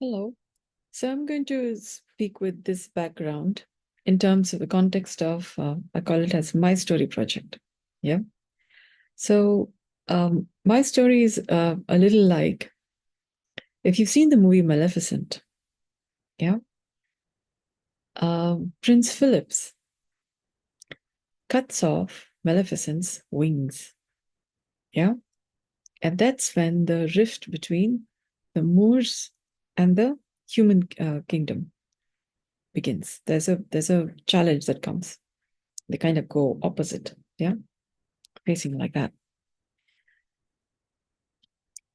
Hello. So I'm going to speak with this background in terms of the context of, I call it as my story project. Yeah. So my story is a little like, if you've seen the movie Maleficent, yeah, Prince Phillip's cuts off Maleficent's wings. Yeah. And that's when the rift between the Moors and the human kingdom begins. There's a challenge that comes. They kind of go opposite, yeah, facing like that.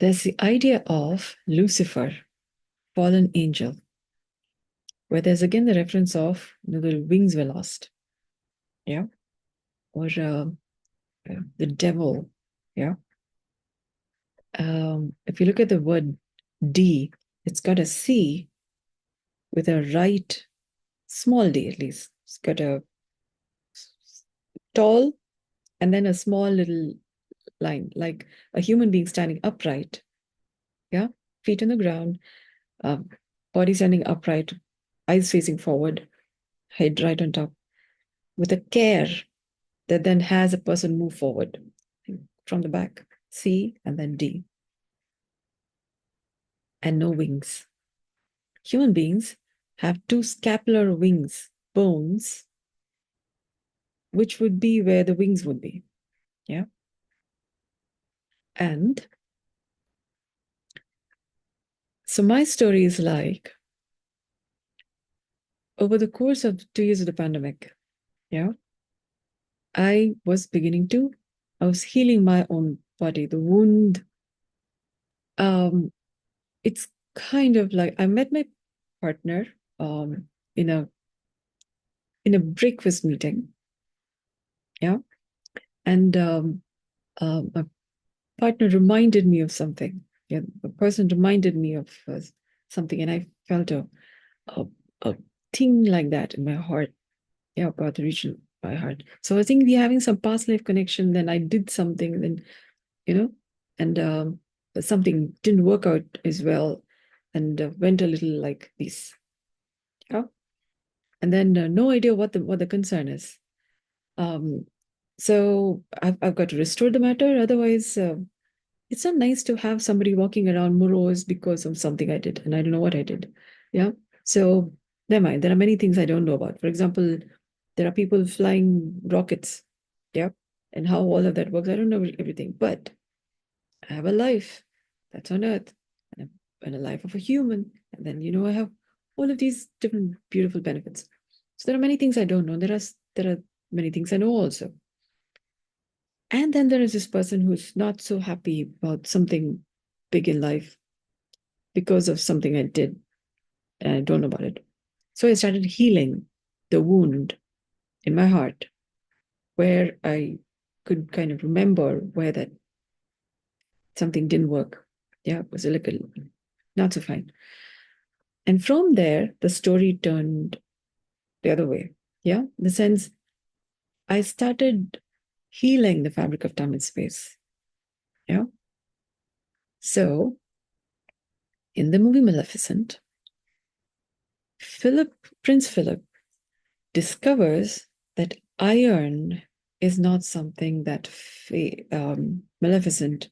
There's the idea of Lucifer, fallen angel, where there's again the reference of the wings were lost, yeah, or the devil, yeah. If you look at the word D, it's got a C with a right, small d at least. It's got a tall and then a small little line, like a human being standing upright, yeah, feet on the ground, um, body standing upright, eyes facing forward, head right on top, with a care that then has a person move forward from the back. C and then D. And no wings. Human beings have two scapular wings, bones, which would be where the wings would be. Yeah. And so my story is like, over the course of 2 years of the pandemic, yeah, I was healing my own body, the wound. It's kind of like I met my partner um, in a breakfast meeting, yeah, and my partner reminded me of something. Yeah, the person reminded me of something, and I felt a a thing like that in my heart, yeah, about the region of my heart. So I think we're having some past life connection. Then I did something, then you know, and something didn't work out as well, and went a little like this, yeah, and then no idea what the concern is. Um, so I've got to restore the matter. Otherwise, it's not nice to have somebody walking around morose because of something I did and I don't know what I did. Yeah. So never mind. There are many things I don't know about. For example, there are people flying rockets. Yeah. And how all of that works. I don't know everything, but I have a life that's on Earth and a life of a human. And then, I have all of these different beautiful benefits. So there are many things I don't know. There are many things I know also. And then there is this person who's not so happy about something big in life because of something I did and I don't know about it. So I started healing the wound in my heart where I could kind of remember where that something didn't work. Yeah, it was a little not so fine. And from there, the story turned the other way. Yeah, in the sense I started healing the fabric of time and space. Yeah. So in the movie Maleficent, Prince Philip discovers that iron is not something that Maleficent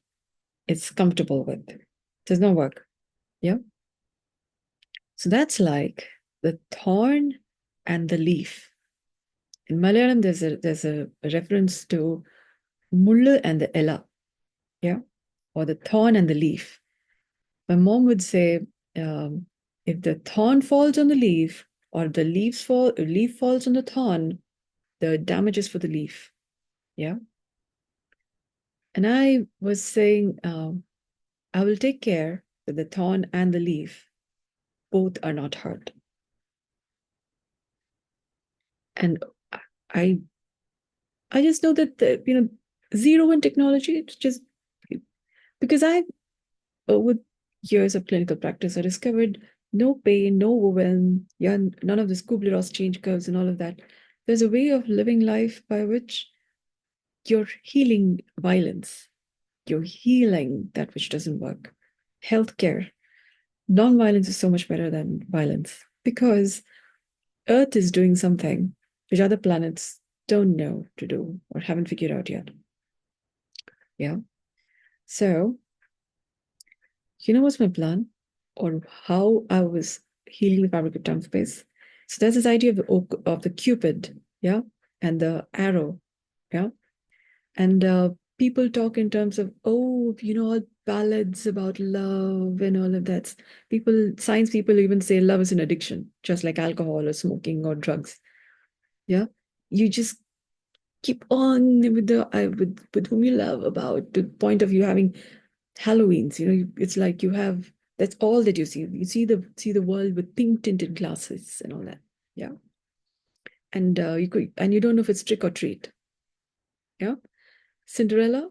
is comfortable with. It does not work. Yeah. So that's like the thorn and the leaf. In Malayalam, there's a reference to Mullu and the Ella. Yeah. Or the thorn and the leaf. My mom would say, um, if the thorn falls on the leaf, or the leaf falls on the thorn, the damage is for the leaf. Yeah. And I was saying, I will take care that the thorn and the leaf both are not hurt. And I I just know that zero in technology, it's just because with years of clinical practice, I discovered no pain, no overwhelm, yeah, none of this Kubler-Ross change curves and all of that. There's a way of living life by which you're healing violence. You're healing that which doesn't work. Healthcare. Non-violence is so much better than violence because Earth is doing something which other planets don't know to do or haven't figured out yet. Yeah. So, what's my plan or how I was healing the fabric of time space? So there's this idea of the Cupid, yeah, and the arrow, yeah. And people talk in terms of, oh, all ballads about love and all of that. Science people even say love is an addiction, just like alcohol or smoking or drugs. Yeah. You just keep on with with whom you love about to the point of you having Halloweens. It's like you have that's all that you see. You see the world with pink tinted glasses and all that. Yeah. And you don't know if it's trick or treat. Yeah. Cinderella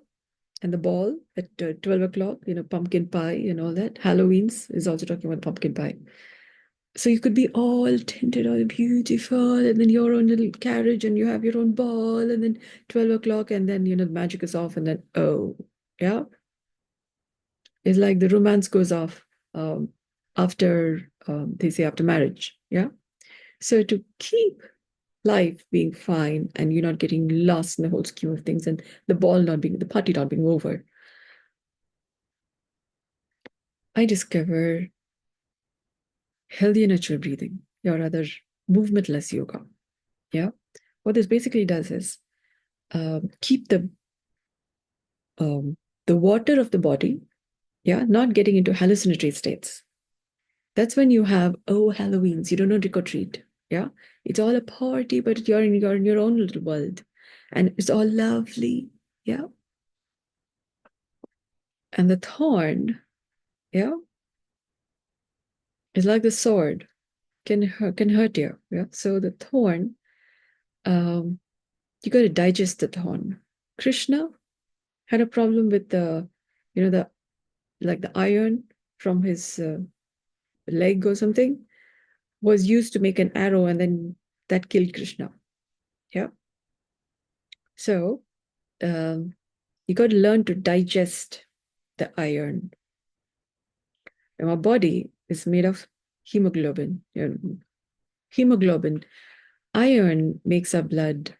and the ball at 12 o'clock, pumpkin pie and all that. Halloween's is also talking about pumpkin pie. So you could be all tinted, all beautiful, and then your own little carriage, and you have your own ball, and then 12 o'clock, and then, the magic is off, and then, oh, yeah. It's like the romance goes off after, they say, after marriage. Yeah. So to keep life being fine and you're not getting lost in the whole scheme of things and the party not being over, I discovered healthy natural breathing, or rather movementless yoga. Yeah. What this basically does is keep um, the water of the body, yeah, not getting into hallucinatory states. That's when you have, oh, Halloweens, you don't know trick or treat. Yeah. It's all a party, but you're in your own little world. And it's all lovely. Yeah. And the thorn, yeah, is like the sword, can hurt you. Yeah. So the thorn, um, you got to digest the thorn. Krishna had a problem with the like the iron from his leg or something was used to make an arrow, and then that killed Krishna. Yeah. So you got to learn to digest the iron. And our body is made of hemoglobin. Hemoglobin, iron makes our blood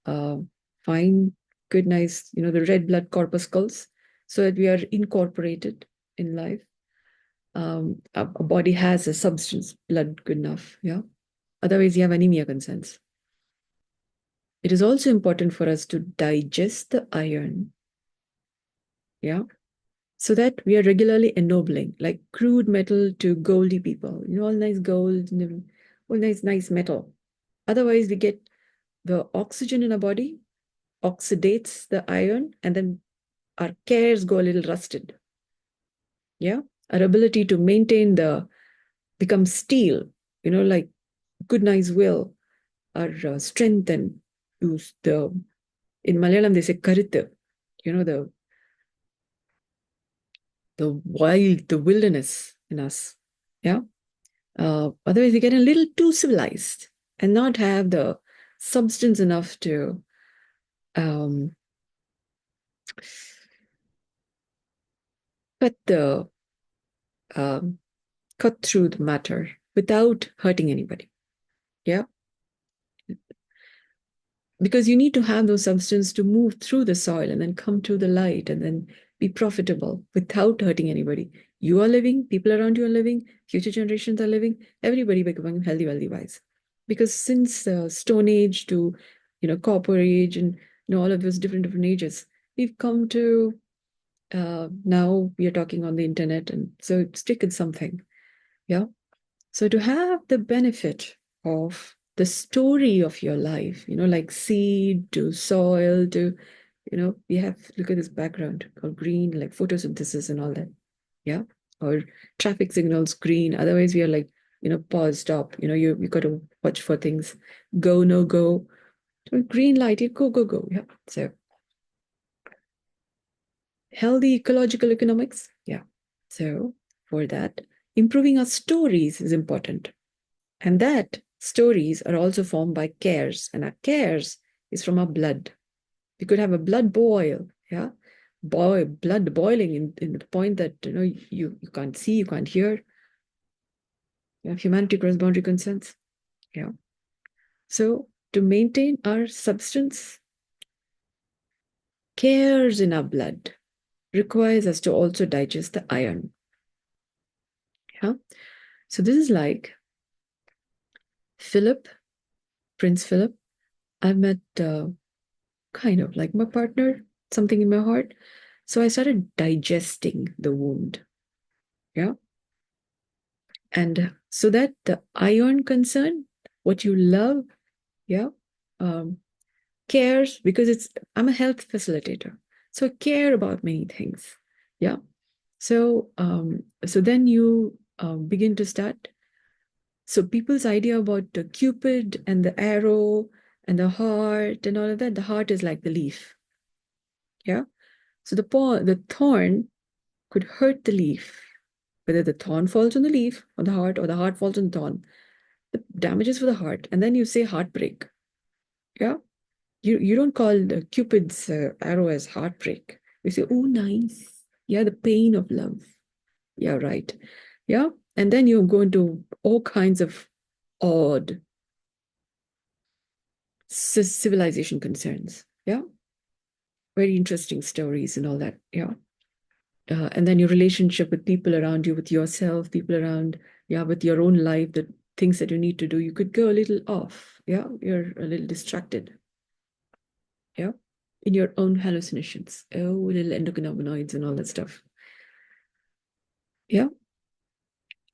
uh, fine, good, nice, the red blood corpuscles, so that we are incorporated in life. Our body has a substance, blood good enough. Yeah. Otherwise, you have anemia concerns. It is also important for us to digest the iron. Yeah. So that we are regularly ennobling, like crude metal to goldy people, all nice gold, all nice metal. Otherwise, we get the oxygen in our body oxidates the iron, and then our cares go a little rusted. Yeah. Our ability to maintain become steel, like good, nice will, our strength and use in Malayalam, they say karithu, the the wilderness in us. Yeah. Otherwise, we get a little too civilized and not have the substance enough to um, cut the um, cut through the matter without hurting anybody. Yeah. Because you need to have those substances to move through the soil and then come to the light and then be profitable without hurting anybody. You are living, people around you are living, future generations are living, everybody becoming healthy, wealthy, wise. Because since Stone Age to, Copper Age and all of those different ages, we've come to now we are talking on the internet, and so it's taken something. Yeah. So to have the benefit of the story of your life, like seed to soil to, we have, look at this background called green, like photosynthesis and all that. Yeah. Or traffic signals green. Otherwise, we are like, pause, stop. You got to watch for things. Go, no go. So green light, you go, go, go. Yeah. So healthy ecological economics. Yeah. So for that, improving our stories is important. And that stories are also formed by cares, and our cares is from our blood. We could have a blood boil, yeah, blood boiling in the point that you can't see, you can't hear, Yeah, humanity cross-boundary concerns. Yeah. So to maintain our substance, cares in our blood requires us to also digest the iron. Yeah. So this is like Philip, Prince Philip. I met kind of like my partner, something in my heart. So I started digesting the wound. Yeah. And so that the iron concern, what you love, yeah, um, cares because I'm a health facilitator. So I care about many things. Yeah. So then you begin to start. So people's idea about the Cupid and the arrow and the heart and all of that, the heart is like the leaf. Yeah. So the thorn could hurt the leaf, whether the thorn falls on the leaf or the heart falls on the thorn. The damage is for the heart. And then you say heartbreak. Yeah. You don't call the Cupid's arrow as heartbreak. You say, oh, nice. Yeah, the pain of love. Yeah, right. Yeah. And then you go into all kinds of odd civilization concerns. Yeah. Very interesting stories and all that. Yeah. And then your relationship with people around you, with yourself, people around, yeah, with your own life, the things that you need to do, you could go a little off. Yeah. You're a little distracted. Yeah. In your own hallucinations. Oh, little endocannabinoids and all that stuff. Yeah.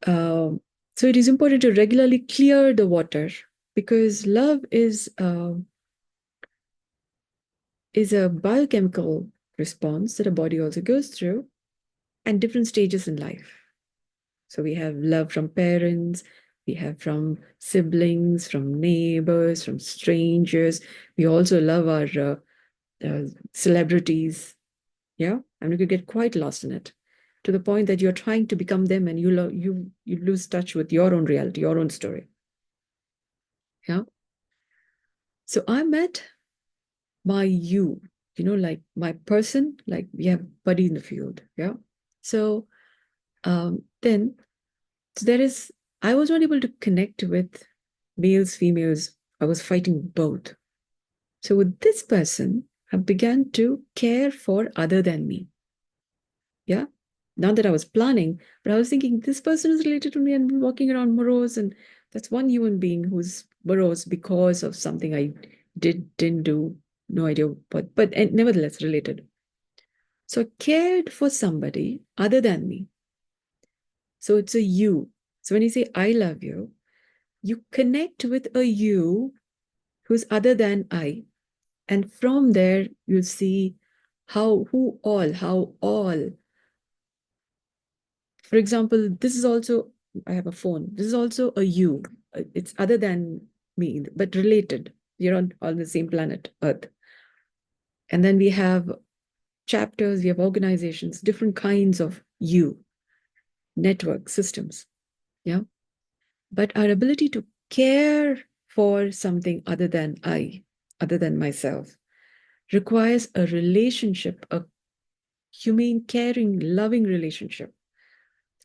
Um, so it is important to regularly clear the water because love is a biochemical response that a body also goes through and different stages in life. So we have love from parents, we have from siblings, from neighbors, from strangers. We also love our celebrities. Yeah, and we could get quite lost in it to the point that you're trying to become them and you lose touch with your own reality, your own story. Yeah. So I met my like my person, like we have buddy in the field. Yeah. So then so there is I was not able to connect with males, females. I was fighting both. So with this person, I began to care for other than me. Yeah. Not that I was planning, but I was thinking this person is related to me and I'm walking around morose. And that's one human being who's morose because of something I didn't do. No idea, but and nevertheless related. So I cared for somebody other than me. So it's a you. So when you say I love you, you connect with a you who's other than I. And from there, you see how all for example, this is also, I have a phone. This is also a you. It's other than me, but related. You're on the same planet, Earth. And then we have chapters, we have organizations, different kinds of you, network systems. Yeah. But our ability to care for something other than myself, requires a relationship, a humane, caring, loving relationship.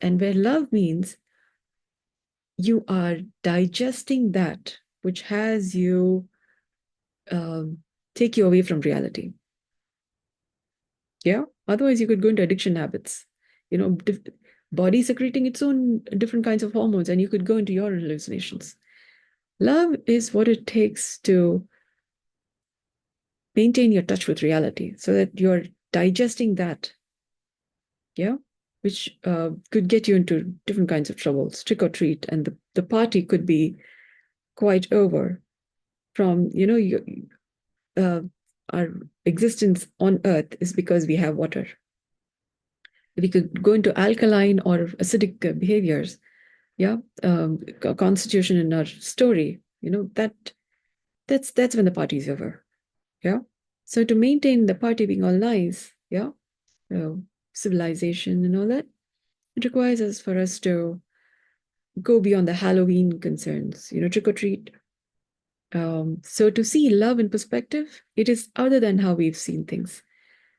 And where love means you are digesting that which has you um, take you away from reality. Yeah. Otherwise, you could go into addiction habits. Body secreting its own different kinds of hormones, and you could go into your hallucinations. Love is what it takes to maintain your touch with reality so that you're digesting that. Yeah. Which could get you into different kinds of troubles, trick or treat. And the party could be quite over from, uh, our existence on earth is because we have water. We could go into alkaline or acidic behaviors. Yeah. Constitution in our story, that's when the party is over. Yeah. So to maintain the party being all nice, yeah, uh, civilization and all that, it requires us for us to go beyond the Halloween concerns, trick or treat. So to see love in perspective, it is other than how we've seen things.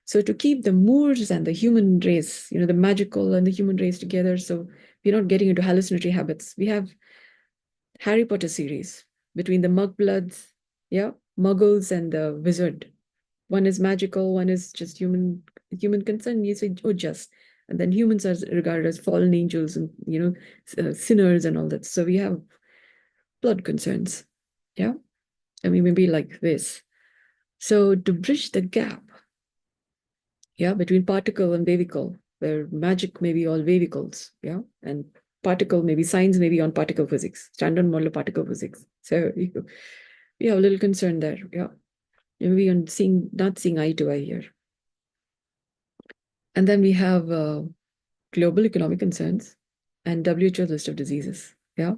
So to keep the Moors and the human race, the magical and the human race together, so we're not getting into hallucinatory habits, we have Harry Potter series between the Mugbloods, yeah, Muggles and the Wizard. One is magical, one is just human concern. You say, oh, just. And then humans are regarded as fallen angels and, sinners and all that. So we have blood concerns. Yeah. I mean, maybe like this. So to bridge the gap, yeah, between particle and wavicle, where magic may be all wavicles, yeah, and particle maybe science maybe on particle physics, standard model of particle physics. So we have a little concern there, yeah. Maybe on not seeing eye to eye here. And then we have global economic concerns and WHO list of diseases, yeah,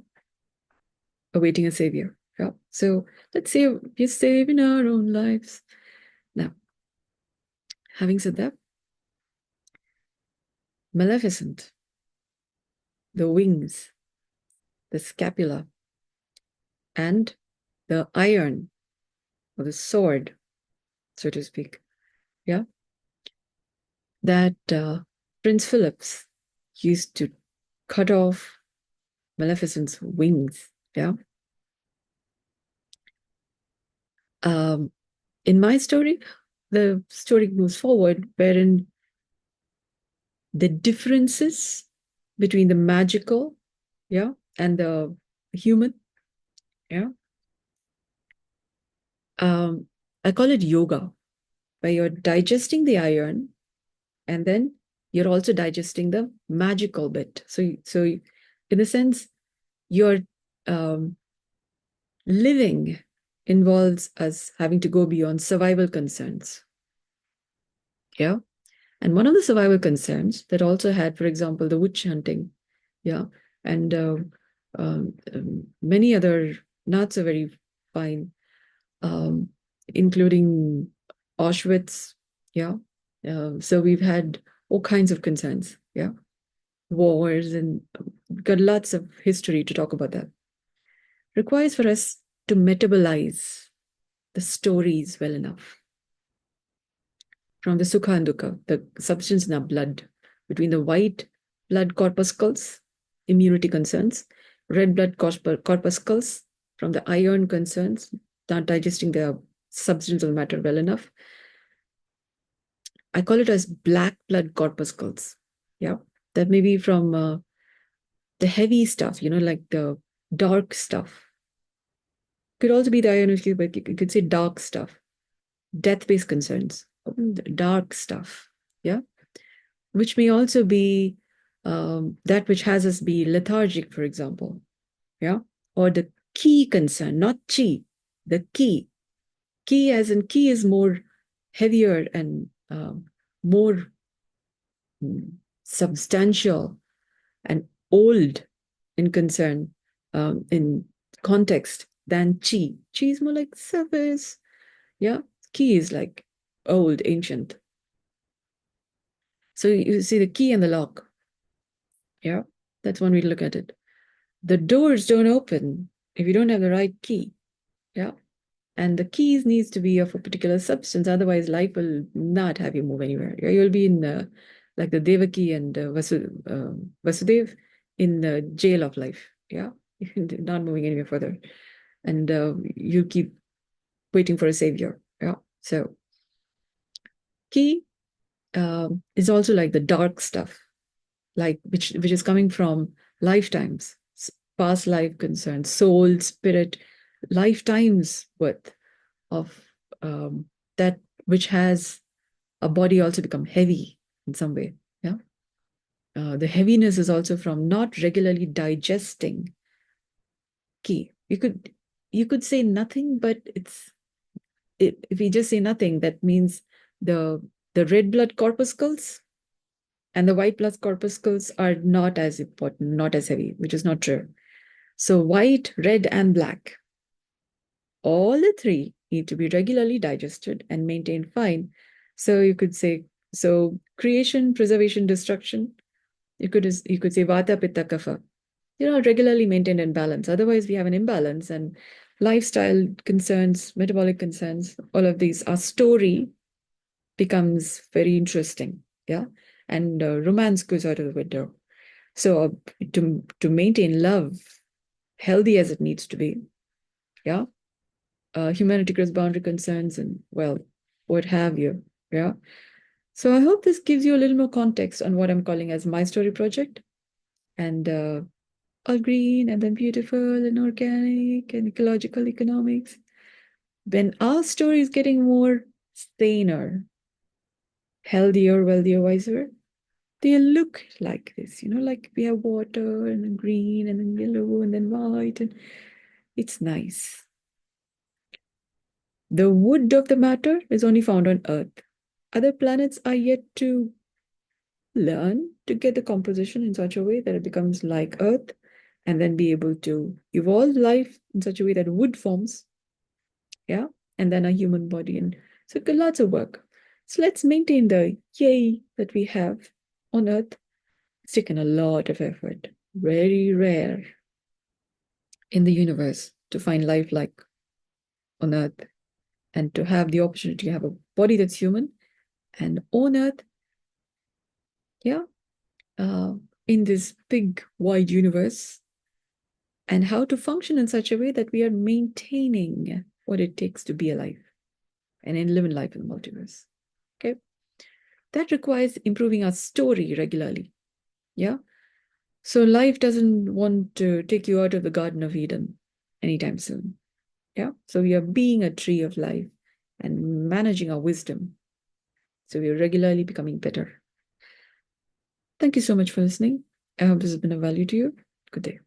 awaiting a savior, yeah. So let's say we're saving our own lives. Now, having said that, Maleficent, the wings, the scapula, and the iron or the sword, so to speak, yeah, that Prince Phillip's used to cut off Maleficent's wings, yeah. In my story, the story moves forward wherein the differences between the magical, yeah, and the human, yeah. I call it yoga, where you're digesting the iron and then you're also digesting the magical bit. So in a sense, your living involves us having to go beyond survival concerns. Yeah. And one of the survival concerns that also had, for example, the witch hunting, yeah, and many other not so very fine, um, including Auschwitz, yeah. So we've had all kinds of concerns, yeah, wars, and got lots of history to talk about that. Requires for us to metabolize the stories well enough. From the sukha and dukkha, the substance in our blood, between the white blood corpuscles, immunity concerns, red blood corpuscles, from the iron concerns, not digesting the substance of matter well enough. I call it as black blood corpuscles. Yeah, that may be from the heavy stuff, like the dark stuff. Could also be the iron, but you could say dark stuff, death-based concerns, dark stuff. Yeah, which may also be that which has us be lethargic, for example, yeah, or the key concern, not chi, the key as in key is more heavier and more substantial and old in concern, in context, than chi. Chi is more like surface, yeah. Key is like old, ancient. So you see the key and the lock. Yeah, that's one way to look at it. The doors don't open if you don't have the right key. Yeah. And the keys needs to be of a particular substance. Otherwise, life will not have you move anywhere. You'll be in like the Devaki and Vasudev in the jail of life. Yeah. Not moving anywhere further. And you keep waiting for a savior. Yeah. So key is also like the dark stuff, like which is coming from lifetimes, past life concerns, soul, spirit, lifetimes worth of that which has a body also become heavy in some way. Yeah. The heaviness is also from not regularly digesting key. You could say nothing, but if we just say nothing, that means the red blood corpuscles and the white blood corpuscles are not as important, not as heavy, which is not true. So white, red, and black, all the three need to be regularly digested and maintained fine. So you could say, so creation, preservation, destruction, you could say vata, pitta, kapha, regularly maintained in balance. Otherwise, we have an imbalance, and lifestyle concerns, metabolic concerns, all of these are story becomes very interesting. Yeah. And romance goes out of the window. So to maintain love, healthy as it needs to be, yeah, humanity grows boundary concerns and, well, what have you. Yeah. So I hope this gives you a little more context on what I'm calling as my story project. And all green and then beautiful and organic and ecological economics. When our story is getting more saner, healthier, wealthier, wiser, they look like this, like we have water and then green and then yellow and then white, and it's nice. The wood of the matter is only found on Earth. Other planets are yet to learn to get the composition in such a way that it becomes like Earth and then be able to evolve life in such a way that wood forms, yeah, and then a human body. And so lots of work. So let's maintain the yay that we have on Earth. It's taken a lot of effort, very rare in the universe to find life like on Earth and to have the opportunity to have a body that's human and on Earth, yeah, in this big, wide universe, and how to function in such a way that we are maintaining what it takes to be alive and in living life in the multiverse. Okay. That requires improving our story regularly. Yeah. So life doesn't want to take you out of the Garden of Eden anytime soon. Yeah. So we are being a tree of life and managing our wisdom. So we are regularly becoming better. Thank you so much for listening. I hope this has been of value to you. Good day.